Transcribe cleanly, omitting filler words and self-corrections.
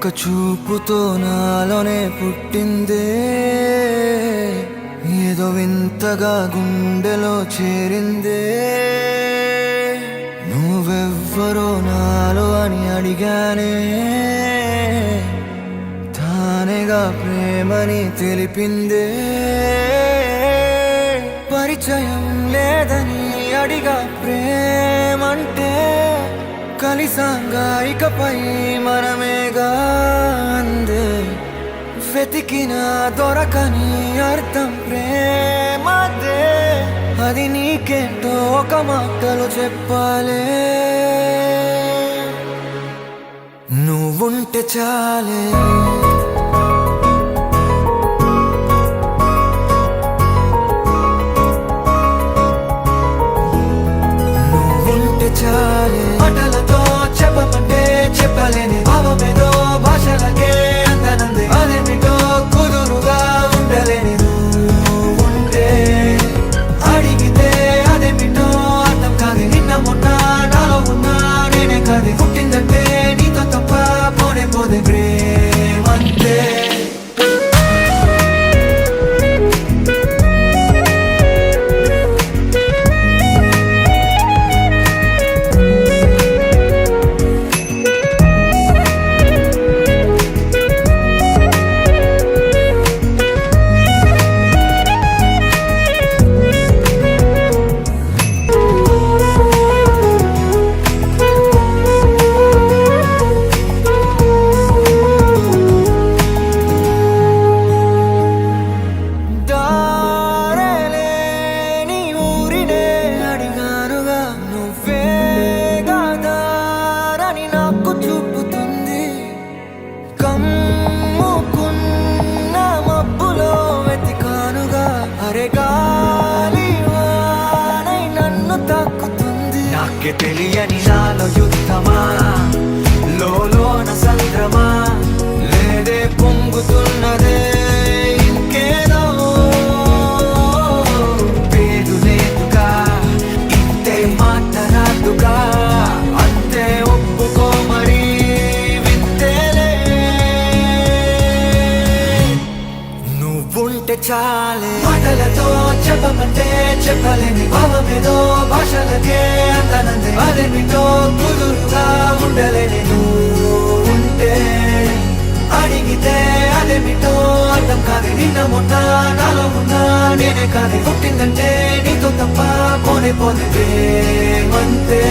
ఒక్క చూపుతో నాలోనే పుట్టిందే, ఏదో వింతగా గుండెలో చేరిందే. నువ్వెవ్వరో నాలో అని అడిగానే, తానేగా ప్రేమని తెలిపిందే. పరిచయం లేదని అడిగా ప్రేమంటే, కలిసాంగా ఇకపై మనమేగా అందే. వెతికినా దొరకని అర్థం ప్రేమదే, అది నీకేంటో ఒక మాటలో చెప్పాలే. నువ్వుంటే చాలే, నువ్వుంటే చాలే. మాటలతో చెప్పమంటే చెప్పలేని భావమేదో భాషలకే అందనంది. అదేమిటో కుదురుగా ఉండలేని నువ్వుంటే, అడిగితే అదేమిటో అర్థం కాదు. నిన్న మొన్న నాలో ఉన్నా నేనే కాదు. పుట్టిందంటే నీతో తప్ప పోనే పోదే ప్రేమంతే. నాకే తెలియని నాలో యుద్ధమా, లోన సంద్రమా, లేదే పొంగుతున్నదే ఇంకేదో. పేరు లేదుగా, ఇంతే మాట రాదుగా, అంతే ఒప్పుకో మరి వింతేలే. నువ్వుంటే చాలే, మాటలతో చెప్పమంటే చెప్పలేని భావమేదో భాషలకే అందనంది. అదేమిటో కుదురుగా ఉండలేని నువ్వుంటే, అడిగితే అదేమిటో అర్థం కాదు. నిన్న మొన్న నాలో ఉన్నా నేనే కాదు. పుట్టిందంటే నీతో తప్ప పోనే పోతే ప్రేమంతే.